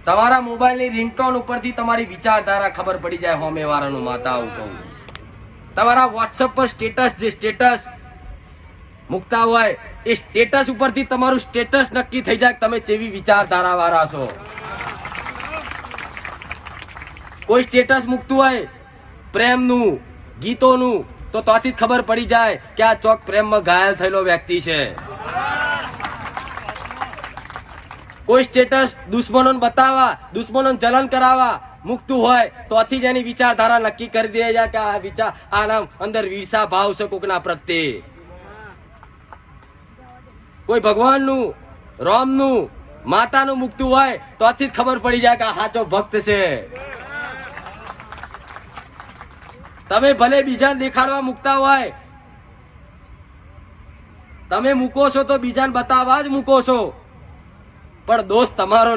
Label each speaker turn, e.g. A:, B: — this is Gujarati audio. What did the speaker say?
A: તમારા મોબાઈલની રિંગટોન ઉપરથી તમારી વિચારધારા ખબર પડી જાય હોમેવાળાનું માતા આવું કહું. તમારા વોટ્સઅપ પર સ્ટેટસ મૂકતા હોય એ સ્ટેટસ ઉપરથી તમારું સ્ટેટસ નક્કી થઈ જાય તમે કેવી વિચારધારા વાળા છો. કોઈ સ્ટેટસ મૂકતું હોય પ્રેમનું ગીતોનું તો ત્યાંથી જ ખબર પડી જાય કે આ ચોક પ્રેમમાં ઘાયલ થયેલો વ્યક્તિ છે. કોઈ સ્ટેટસ દુશ્મનોને બતાવવા દુશ્મનોને જલન કરાવવા મૂકતું હોય તોથી જ એની વિચારધારા નક્કી કરી દે જાય કે આ વિચાર આના અંદર ઈર્ષા ભાવ છે કોકના પ્રત્યે. કોઈ ભગવાનનું રામનું માતાનું મૂકતું હોય તોથી જ ખબર પડી જાય કે આ સાચો ભક્ત છે. તમે ભલે બીજાને દેખાડવા મૂકતા હોય તમે મૂકો છો તો બીજાને બતાવવા જ મૂકો છો પણ દોસ્ત તમારો